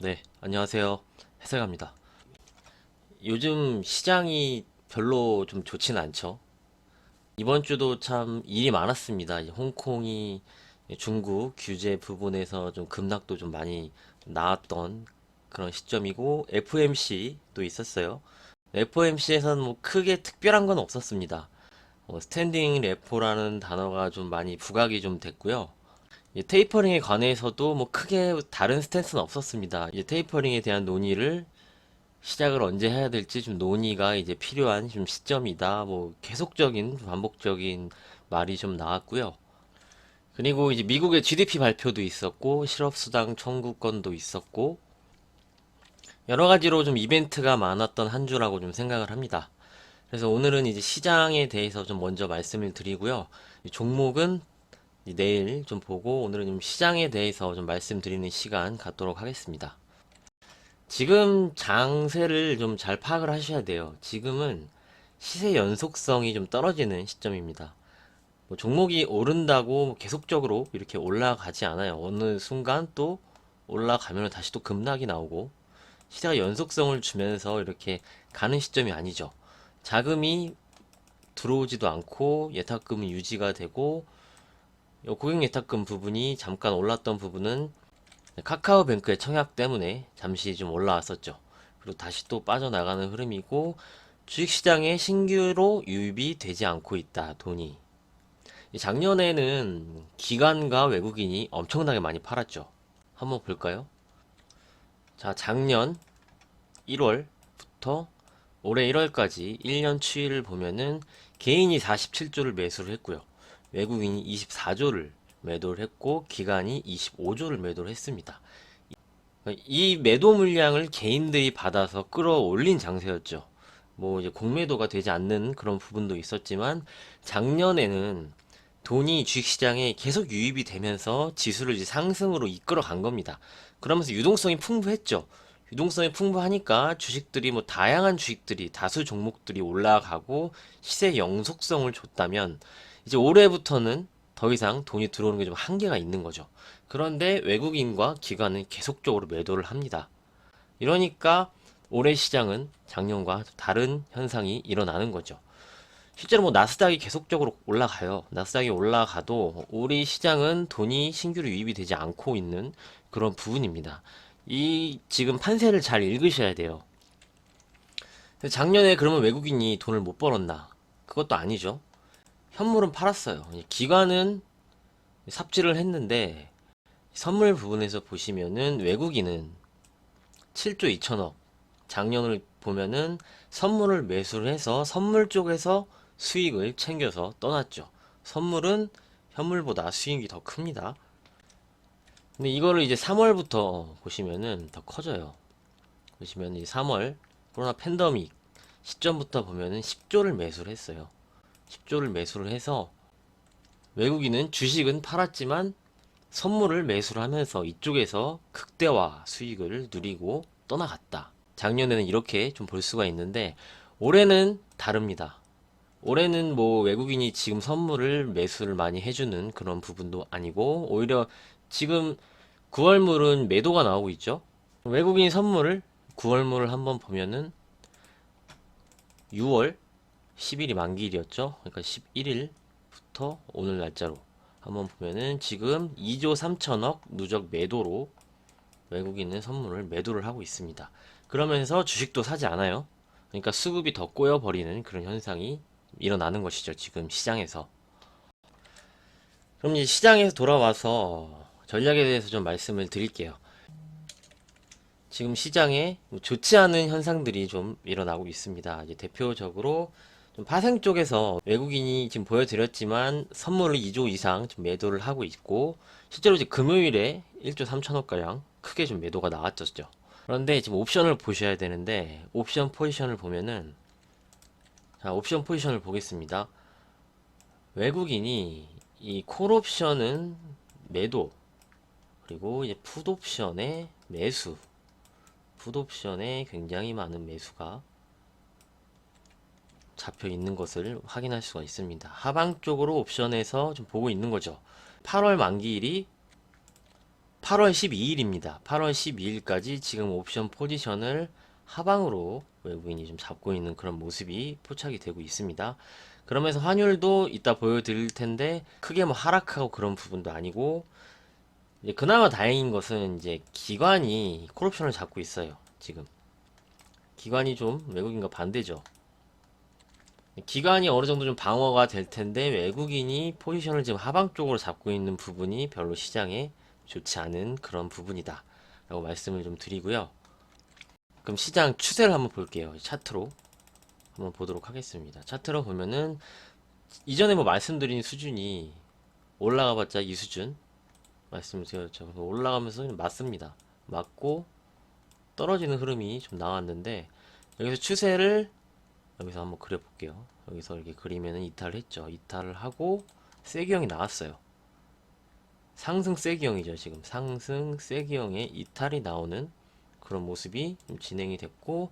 네, 안녕하세요. 해설갑니다. 요즘 시장이 별로 좀 좋지는 않죠. 이번 주도 참 일이 많았습니다. 이제 홍콩이 중국 규제 부분에서 좀 급락도 좀 많이 나왔던 그런 시점이고, FOMC도 있었어요. FOMC에서는 뭐 크게 특별한 건 없었습니다. 스탠딩 레포라는 단어가 좀 많이 부각이 좀 됐고요. 테이퍼링에 관해서도 뭐 크게 다른 스탠스는 없었습니다. 이제 테이퍼링에 대한 논의를 시작을 언제 해야 될지 좀 논의가 이제 필요한 좀 시점이다. 뭐 계속적인 반복적인 말이 좀 나왔고요. 그리고 이제 미국의 GDP 발표도 있었고 실업수당 청구권도 있었고 여러 가지로 좀 이벤트가 많았던 한 주라고 좀 생각을 합니다. 그래서 오늘은 이제 시장에 대해서 좀 먼저 말씀을 드리고요. 이 종목은 내일 좀 보고 오늘은 좀 시장에 대해서 좀 말씀드리는 시간 갖도록 하겠습니다. 지금 장세를 좀 잘 파악을 하셔야 돼요. 지금은 시세 연속성이 좀 떨어지는 시점입니다. 뭐 종목이 오른다고 뭐 계속적으로 이렇게 올라가지 않아요. 어느 순간 또 올라가면 다시 또 급락이 나오고 시세가 연속성을 주면서 이렇게 가는 시점이 아니죠. 자금이 들어오지도 않고 예탁금이 유지가 되고 고객 예탁금 부분이 잠깐 올랐던 부분은 카카오뱅크의 청약 때문에 잠시 좀 올라왔었죠. 그리고 다시 또 빠져나가는 흐름이고 주식시장에 신규로 유입이 되지 않고 있다, 돈이. 작년에는 기관과 외국인이 엄청나게 많이 팔았죠. 한번 볼까요? 자, 작년 1월부터 올해 1월까지 1년 추이를 보면은 개인이 47조를 매수를 했고요. 외국인이 24조를 매도를 했고 기관이 25조를 매도를 했습니다. 이 매도 물량을 개인들이 받아서 끌어올린 장세였죠. 뭐 이제 공매도가 되지 않는 그런 부분도 있었지만 작년에는 돈이 주식시장에 계속 유입이 되면서 지수를 이제 상승으로 이끌어 간 겁니다. 그러면서 유동성이 풍부했죠. 유동성이 풍부하니까 주식들이 뭐 다양한 주식들이 다수 종목들이 올라가고 시세 영속성을 줬다면 이제 올해부터는 더 이상 돈이 들어오는 게 좀 한계가 있는 거죠. 그런데 외국인과 기관은 계속적으로 매도를 합니다. 이러니까 올해 시장은 작년과 다른 현상이 일어나는 거죠. 실제로 뭐 나스닥이 계속적으로 올라가요. 나스닥이 올라가도 우리 시장은 돈이 신규로 유입이 되지 않고 있는 그런 부분입니다. 이 지금 판세를 잘 읽으셔야 돼요. 작년에 그러면 외국인이 돈을 못 벌었나? 그것도 아니죠. 현물은 팔았어요. 기관은 삽질을 했는데 선물 부분에서 보시면은 외국인은 7조 2천억 작년을 보면은 선물을 매수를 해서 선물 쪽에서 수익을 챙겨서 떠났죠. 선물은 현물보다 수익이 더 큽니다. 근데 이거를 이제 3월부터 보시면은 더 커져요. 보시면 이 3월 코로나 팬데믹 시점부터 보면은 10조를 매수를 했어요. 10조를 매수를 해서 외국인은 주식은 팔았지만 선물을 매수를 하면서 이쪽에서 극대화 수익을 누리고 떠나갔다. 작년에는 이렇게 좀 볼 수가 있는데 올해는 다릅니다. 올해는 뭐 외국인이 지금 선물을 매수를 많이 해주는 그런 부분도 아니고 오히려 지금 9월물은 매도가 나오고 있죠. 외국인 선물을 9월물을 한번 보면은 6월 10일이 만기일이었죠. 그러니까 11일부터 오늘 날짜로 한번 보면은 지금 2조 3천억 누적 매도로 외국인은 선물을 매도를 하고 있습니다. 그러면서 주식도 사지 않아요. 그러니까 수급이 더 꼬여버리는 그런 현상이 일어나는 것이죠. 지금 시장에서. 그럼 이제 시장에서 돌아와서 전략에 대해서 좀 말씀을 드릴게요. 지금 시장에 좋지 않은 현상들이 좀 일어나고 있습니다. 이제 대표적으로 좀 파생 쪽에서 외국인이 지금 보여드렸지만 선물을 2조 이상 좀 매도를 하고 있고 실제로 이제 금요일에 1조 3천억 가량 크게 좀 매도가 나왔었죠. 그런데 지금 옵션을 보셔야 되는데 옵션 포지션을 보면은 자, 옵션 포지션을 보겠습니다. 외국인이 이 콜옵션은 매도 그리고 이제 풋옵션의 매수 풋옵션에 굉장히 많은 매수가 잡혀 있는 것을 확인할 수가 있습니다. 하방 쪽으로 옵션에서 좀 보고 있는 거죠. 8월 만기일이 8월 12일입니다. 8월 12일까지 지금 옵션 포지션을 하방으로 외국인이 좀 잡고 있는 그런 모습이 포착이 되고 있습니다. 그러면서 환율도 이따 보여드릴 텐데 크게 뭐 하락하고 그런 부분도 아니고, 이제 그나마 다행인 것은 이제 기관이 콜옵션을 잡고 있어요. 지금 기관이 좀 외국인과 반대죠. 기관이 어느 정도 좀 방어가 될 텐데 외국인이 포지션을 지금 하방 쪽으로 잡고 있는 부분이 별로 시장에 좋지 않은 그런 부분이다 라고 말씀을 좀 드리고요. 그럼 시장 추세를 한번 볼게요. 차트로 한번 보도록 하겠습니다. 차트로 보면은 이전에 뭐 말씀드린 수준이 올라가봤자 이 수준 말씀을 드렸죠. 올라가면서 맞습니다. 맞고 떨어지는 흐름이 좀 나왔는데, 여기서 추세를 여기서 한번 그려볼게요. 여기서 이렇게 그리면은 이탈을 했죠. 이탈을 하고 세기형이 나왔어요. 상승 세기형이죠. 지금 상승 세기형의 이탈이 나오는 그런 모습이 좀 진행이 됐고,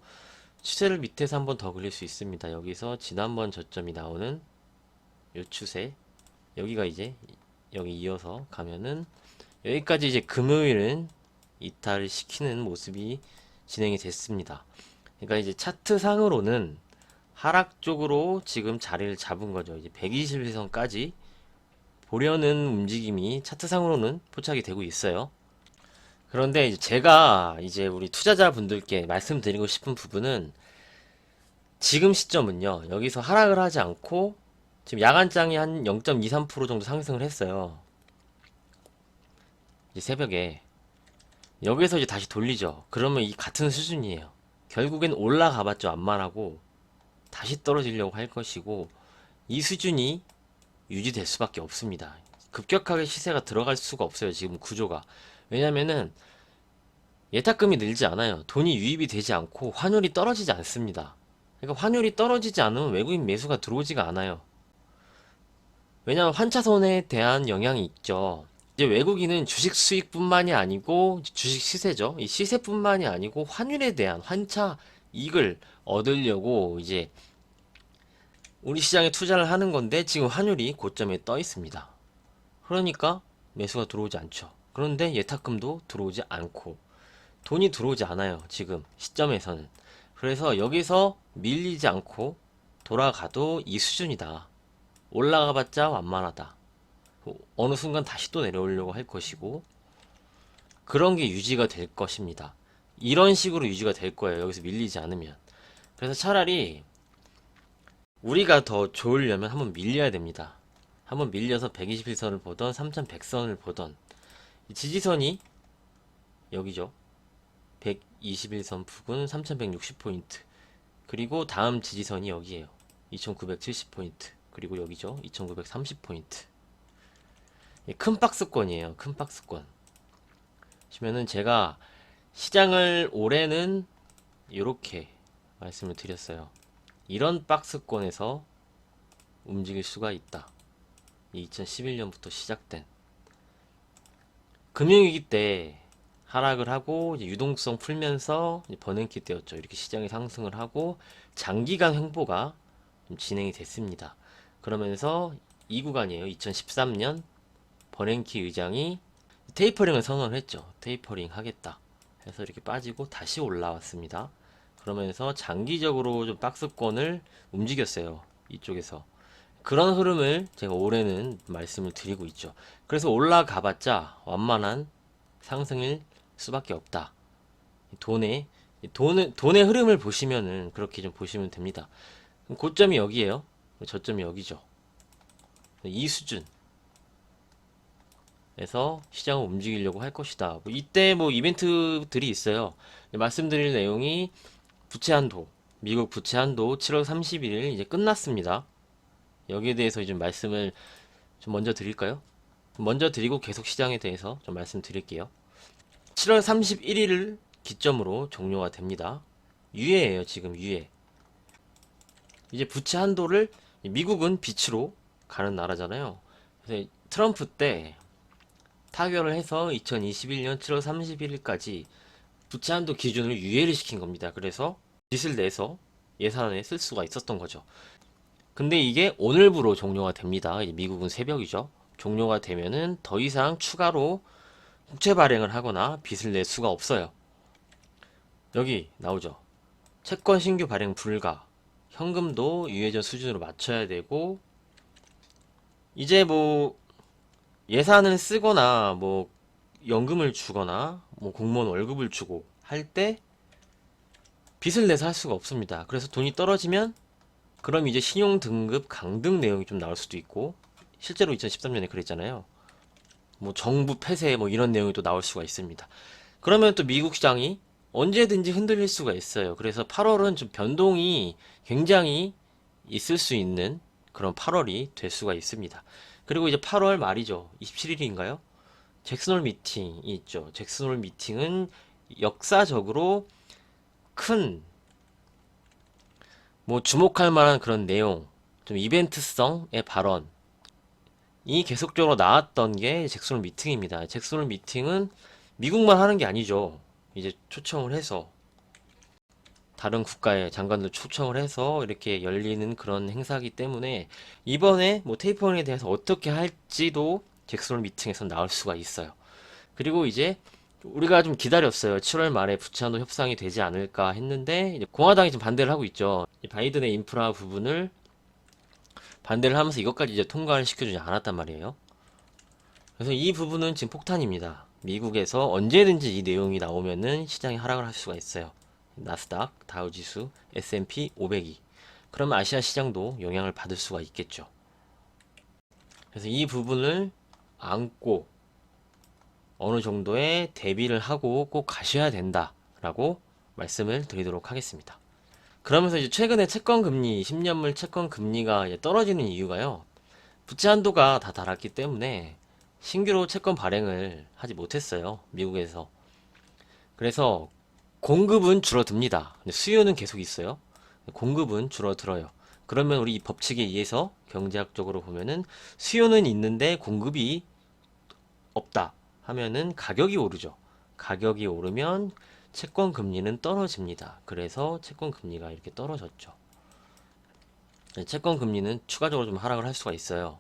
추세를 밑에서 한번 더 그릴 수 있습니다. 여기서 지난번 저점이 나오는 요 추세, 여기가 이제 여기 이어서 가면은 여기까지 이제 금요일은 이탈을 시키는 모습이 진행이 됐습니다. 그러니까 이제 차트상으로는 하락 쪽으로 지금 자리를 잡은 거죠. 이제 121선까지 보려는 움직임이 차트상으로는 포착이 되고 있어요. 그런데 이제 제가 이제 우리 투자자분들께 말씀드리고 싶은 부분은, 지금 시점은요, 여기서 하락을 하지 않고 지금 야간장이 한 0.23% 정도 상승을 했어요. 이제 새벽에 여기서 이제 다시 돌리죠. 그러면 이 같은 수준이에요. 결국엔 올라가봤자 완만하고 다시 떨어지려고 할 것이고, 이 수준이 유지될 수밖에 없습니다. 급격하게 시세가 들어갈 수가 없어요. 지금 구조가. 왜냐면은 예탁금이 늘지 않아요. 돈이 유입이 되지 않고 환율이 떨어지지 않습니다. 그러니까 환율이 떨어지지 않으면 외국인 매수가 들어오지가 않아요. 왜냐하면 환차손에 대한 영향이 있죠. 이제 외국인은 주식 수익뿐만이 아니고 주식 시세죠. 이 시세뿐만이 아니고 환율에 대한 환차 이익을 얻으려고 이제 우리 시장에 투자를 하는 건데, 지금 환율이 고점에 떠 있습니다. 그러니까 매수가 들어오지 않죠. 그런데 예탁금도 들어오지 않고 돈이 들어오지 않아요. 지금 시점에서는. 그래서 여기서 밀리지 않고 돌아가도 이 수준이다. 올라가봤자 완만하다. 어느 순간 다시 또 내려오려고 할 것이고, 그런 게 유지가 될 것입니다. 이런 식으로 유지가 될 거예요. 여기서 밀리지 않으면. 그래서 차라리 우리가 더 좋으려면 한번 밀려야 됩니다. 한번 밀려서 121선을 보던 3100선을 보던, 지지선이 여기죠. 121선 부근 3160포인트, 그리고 다음 지지선이 여기에요. 2970포인트, 그리고 여기죠. 2930포인트. 큰 박스권이에요. 큰 박스권. 보시면은 제가 시장을 올해는 이렇게 말씀을 드렸어요. 이런 박스권에서 움직일 수가 있다. 2011년부터 시작된 금융위기 때 하락을 하고 이제 유동성 풀면서 이제 버냉키 때였죠. 이렇게 시장이 상승을 하고 장기간 횡보가 좀 진행이 됐습니다. 그러면서 이 구간이에요. 2013년 버냉키 의장이 테이퍼링을 선언을 했죠. 테이퍼링 하겠다 해서 이렇게 빠지고 다시 올라왔습니다. 그러면서 장기적으로 좀 박스권을 움직였어요. 이쪽에서. 그런 흐름을 제가 올해는 말씀을 드리고 있죠. 그래서 올라가봤자 완만한 상승일 수밖에 없다. 돈의 흐름을 보시면은 그렇게 좀 보시면 됩니다. 고점이 여기에요. 저점이 여기죠. 이 수준에서 시장을 움직이려고 할 것이다. 이때 뭐 이벤트들이 있어요. 말씀드릴 내용이 부채 한도, 미국 부채 한도 7월 31일 이제 끝났습니다. 여기에 대해서 좀 말씀을 좀 먼저 드릴까요? 먼저 드리고 계속 시장에 대해서 좀 말씀드릴게요. 7월 31일을 기점으로 종료가 됩니다. 유예예요. 지금 유예. 이제 부채 한도를, 미국은 빛으로 가는 나라잖아요. 그래서 트럼프 때 타결을 해서 2021년 7월 31일까지 부채 한도 기준을 유예를 시킨 겁니다. 그래서 빚을 내서 예산에 쓸 수가 있었던 거죠. 근데 이게 오늘부로 종료가 됩니다. 미국은 새벽이죠. 종료가 되면은 더 이상 추가로 국채 발행을 하거나 빚을 낼 수가 없어요. 여기 나오죠. 채권 신규 발행 불가. 현금도 유예전 수준으로 맞춰야 되고, 이제 뭐 예산을 쓰거나 뭐 연금을 주거나 뭐 공무원 월급을 주고 할 때 빚을 내서 할 수가 없습니다. 그래서 돈이 떨어지면 그럼 이제 신용 등급 강등 내용이 좀 나올 수도 있고, 실제로 2013년에 그랬잖아요. 뭐 정부 폐쇄 뭐 이런 내용이 또 나올 수가 있습니다. 그러면 또 미국 시장이 언제든지 흔들릴 수가 있어요. 그래서 8월은 좀 변동이 굉장히 있을 수 있는 그런 8월이 될 수가 있습니다. 그리고 이제 8월 말이죠. 27일인가요? 잭슨홀 미팅이 있죠. 잭슨홀 미팅은 역사적으로 큰 뭐 주목할 만한 그런 내용, 좀 이벤트성의 발언이 계속적으로 나왔던 게 잭슨홀 미팅입니다. 잭슨홀 미팅은 미국만 하는 게 아니죠. 이제 초청을 해서 다른 국가의 장관들 초청을 해서 이렇게 열리는 그런 행사이기 때문에 이번에 뭐 테이퍼링에 대해서 어떻게 할지도 잭슨홀 미팅에서 나올 수가 있어요. 그리고 이제 우리가 좀 기다렸어요. 7월 말에 부채한도 협상이 되지 않을까 했는데 이제 공화당이 좀 반대를 하고 있죠. 바이든의 인프라 부분을 반대를 하면서 이것까지 이제 통과를 시켜주지 않았단 말이에요. 그래서 이 부분은 지금 폭탄입니다. 미국에서 언제든지 이 내용이 나오면은 시장이 하락을 할 수가 있어요. 나스닥, 다우지수, S&P 500이. 그럼 아시아 시장도 영향을 받을 수가 있겠죠. 그래서 이 부분을 안고 어느 정도의 대비를 하고 꼭 가셔야 된다라고 말씀을 드리도록 하겠습니다. 그러면서 이제 최근에 채권 금리, 10년물 채권 금리가 이제 떨어지는 이유가요. 부채 한도가 다 달았기 때문에 신규로 채권 발행을 하지 못했어요. 미국에서. 그래서 공급은 줄어듭니다. 근데 수요는 계속 있어요. 공급은 줄어들어요. 그러면 우리 이 법칙에 의해서 경제학적으로 보면은 수요는 있는데 공급이 없다 하면은 가격이 오르죠. 가격이 오르면 채권 금리는 떨어집니다. 그래서 채권 금리가 이렇게 떨어졌죠. 채권 금리는 추가적으로 좀 하락을 할 수가 있어요.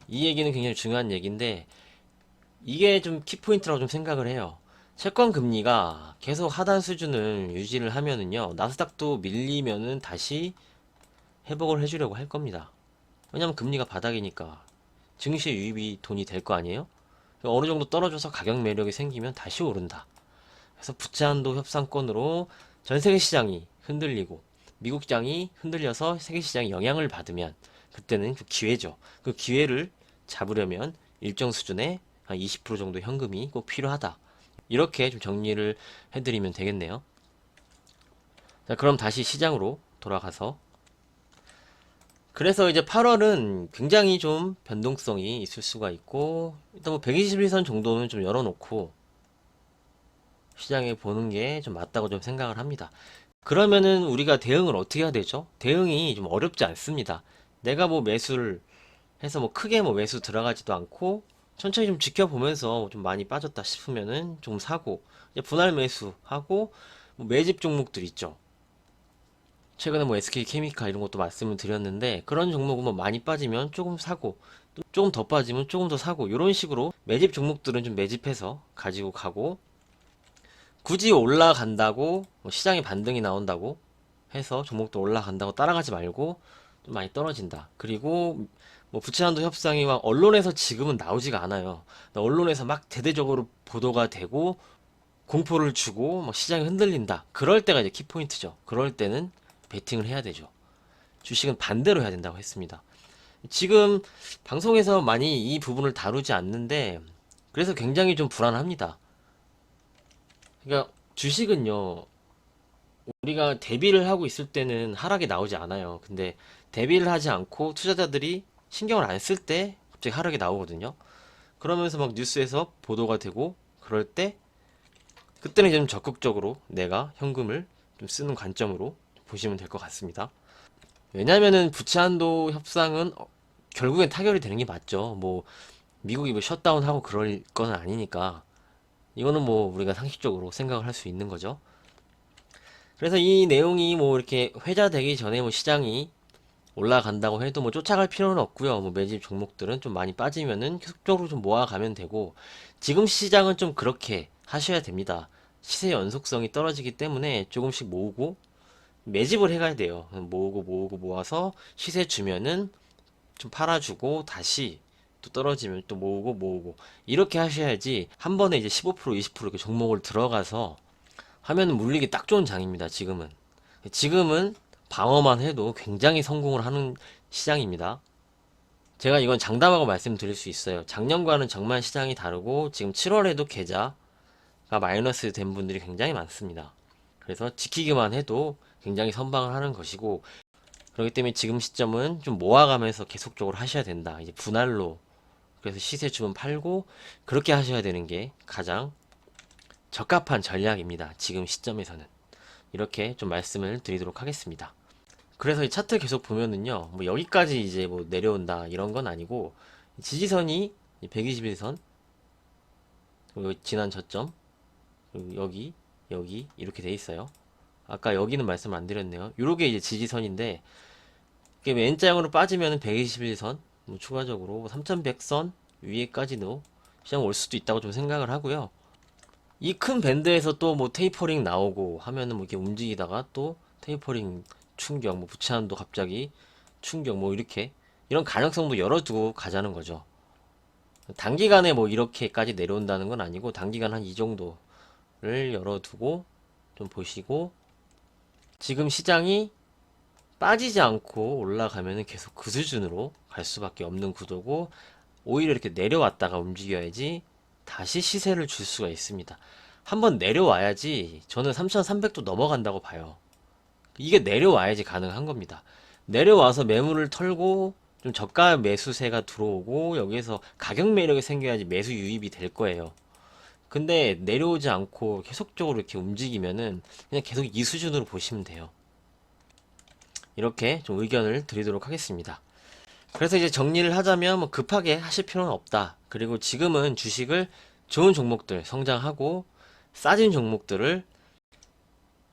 이 얘기는 굉장히 중요한 얘기인데 이게 좀 키포인트라고 좀 생각을 해요. 채권 금리가 계속 하단 수준을 유지를 하면은요, 나스닥도 밀리면은 다시 회복을 해주려고 할 겁니다. 왜냐면 금리가 바닥이니까 증시 유입이 돈이 될 거 아니에요? 어느 정도 떨어져서 가격 매력이 생기면 다시 오른다. 그래서 부채 한도 협상권으로 전 세계 시장이 흔들리고 미국 시장이 흔들려서 세계 시장이 영향을 받으면 그때는 그 기회죠. 그 기회를 잡으려면 일정 수준의 한 20% 정도 현금이 꼭 필요하다. 이렇게 좀 정리를 해드리면 되겠네요. 자, 그럼 다시 시장으로 돌아가서 그래서 이제 8월은 굉장히 좀 변동성이 있을 수가 있고 일단 뭐 121선 정도는 좀 열어놓고 시장에 보는 게 좀 맞다고 좀 생각을 합니다. 그러면은 우리가 대응을 어떻게 해야 되죠? 대응이 좀 어렵지 않습니다. 내가 뭐 매수를 해서 뭐 크게 뭐 매수 들어가지도 않고 천천히 좀 지켜보면서 좀 많이 빠졌다 싶으면은 좀 사고 이제 분할 매수하고 뭐 매집 종목들 있죠. 최근에 뭐 SK케미칼 이런 것도 말씀을 드렸는데 그런 종목은 뭐 많이 빠지면 조금 사고 또 조금 더 빠지면 조금 더 사고 이런 식으로 매집 종목들은 좀 매집해서 가지고 가고 굳이 올라간다고 뭐 시장에 반등이 나온다고 해서 종목도 올라간다고 따라가지 말고 좀 많이 떨어진다. 그리고 뭐 부채한도 협상이 막 언론에서 지금은 나오지가 않아요. 언론에서 막 대대적으로 보도가 되고 공포를 주고 막 시장이 흔들린다. 그럴 때가 이제 키포인트죠. 그럴 때는 베팅을 해야 되죠. 주식은 반대로 해야 된다고 했습니다. 지금 방송에서 많이 이 부분을 다루지 않는데 그래서 굉장히 좀 불안합니다. 그러니까 주식은요, 우리가 대비를 하고 있을 때는 하락이 나오지 않아요. 근데 대비를 하지 않고 투자자들이 신경을 안 쓸 때 갑자기 하락이 나오거든요. 그러면서 막 뉴스에서 보도가 되고 그럴 때 그때는 이제 좀 적극적으로 내가 현금을 좀 쓰는 관점으로 보시면 될 것 같습니다. 왜냐면은 부채 한도 협상은 결국엔 타결이 되는 게 맞죠. 뭐 미국이 뭐 셧다운하고 그럴 건 아니니까 이거는 뭐 우리가 상식적으로 생각을 할 수 있는 거죠. 그래서 이 내용이 뭐 이렇게 회자되기 전에 뭐 시장이 올라간다고 해도 뭐 쫓아갈 필요는 없고요. 뭐 매집 종목들은 좀 많이 빠지면은 계속적으로 좀 모아가면 되고, 지금 시장은 좀 그렇게 하셔야 됩니다. 시세 연속성이 떨어지기 때문에 조금씩 모으고 매집을 해가야 돼요. 모으고 모으고 모아서 시세 주면은 좀 팔아주고 다시 또 떨어지면 또 모으고 모으고 이렇게 하셔야지, 한 번에 이제 15% 20% 이렇게 종목을 들어가서 하면은 물리기 딱 좋은 장입니다. 지금은 방어만 해도 굉장히 성공을 하는 시장입니다. 제가 이건 장담하고 말씀드릴 수 있어요. 작년과는 정말 시장이 다르고 지금 7월에도 계좌가 마이너스 된 분들이 굉장히 많습니다. 그래서 지키기만 해도 굉장히 선방을 하는 것이고, 그렇기 때문에 지금 시점은 좀 모아가면서 계속적으로 하셔야 된다. 이제 분할로, 그래서 시세 주면 팔고 그렇게 하셔야 되는 게 가장 적합한 전략입니다. 지금 시점에서는. 이렇게 좀 말씀을 드리도록 하겠습니다. 그래서 이 차트 계속 보면은요, 뭐 여기까지 이제 뭐 내려온다 이런 건 아니고, 지지선이 121선, 그리고 지난 저점, 그리고 여기 이렇게 돼 있어요. 아까 여기는 말씀 안 드렸네요. 요렇게 이제 지지선인데, 이게 N자형으로 빠지면은 121선, 뭐 추가적으로 3100선 위에까지도 시장 올 수도 있다고 좀 생각을 하고요. 이 큰 밴드에서 또 뭐 테이퍼링 나오고 하면은 뭐 이렇게 움직이다가 또 테이퍼링 충격, 뭐 부채한도 갑자기 충격, 뭐 이렇게 이런 가능성도 열어두고 가자는 거죠. 단기간에 뭐 이렇게까지 내려온다는 건 아니고, 단기간 한 이 정도를 열어두고 좀 보시고, 지금 시장이 빠지지 않고 올라가면은 계속 그 수준으로 갈 수밖에 없는 구도고, 오히려 이렇게 내려왔다가 움직여야지 다시 시세를 줄 수가 있습니다. 한번 내려와야지, 저는 3,300도 넘어간다고 봐요. 이게 내려와야지 가능한 겁니다. 내려와서 매물을 털고 좀 저가 매수세가 들어오고 여기에서 가격 매력이 생겨야지 매수 유입이 될 거예요. 근데 내려오지 않고 계속적으로 이렇게 움직이면은 그냥 계속 이 수준으로 보시면 돼요. 이렇게 좀 의견을 드리도록 하겠습니다. 그래서 이제 정리를 하자면, 뭐 급하게 하실 필요는 없다. 그리고 지금은 주식을 좋은 종목들, 성장하고 싸진 종목들을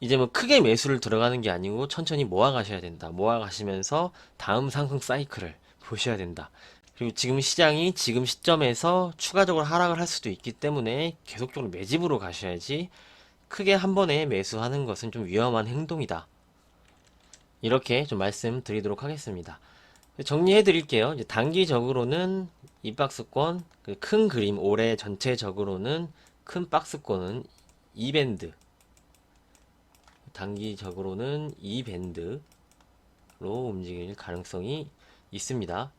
이제 뭐 크게 매수를 들어가는 게 아니고 천천히 모아 가셔야 된다. 모아 가시면서 다음 상승 사이클을 보셔야 된다. 그리고 지금 시장이 지금 시점에서 추가적으로 하락을 할 수도 있기 때문에 계속적으로 매집으로 가셔야지, 크게 한 번에 매수하는 것은 좀 위험한 행동이다. 이렇게 좀 말씀드리도록 하겠습니다. 정리해 드릴게요. 이제 단기적으로는 이 박스권, 큰 그림, 올해 전체적으로는 큰 박스권은 이 밴드, 단기적으로는 이 밴드로 움직일 가능성이 있습니다.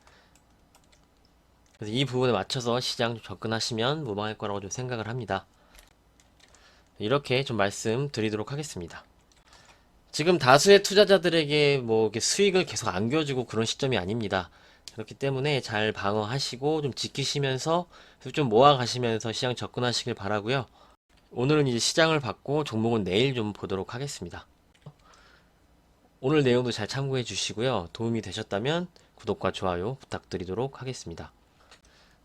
그래서 이 부분에 맞춰서 시장 접근하시면 무방할 거라고 좀 생각을 합니다. 이렇게 좀 말씀드리도록 하겠습니다. 지금 다수의 투자자들에게 뭐 이렇게 수익을 계속 안겨주고 그런 시점이 아닙니다. 그렇기 때문에 잘 방어하시고 좀 지키시면서 좀 모아가시면서 시장 접근하시길 바라고요. 오늘은 이제 시장을 봤고 종목은 내일 좀 보도록 하겠습니다. 오늘 내용도 잘 참고해 주시고요. 도움이 되셨다면 구독과 좋아요 부탁드리도록 하겠습니다.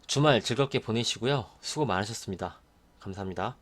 주말 즐겁게 보내시고요. 수고 많으셨습니다. 감사합니다.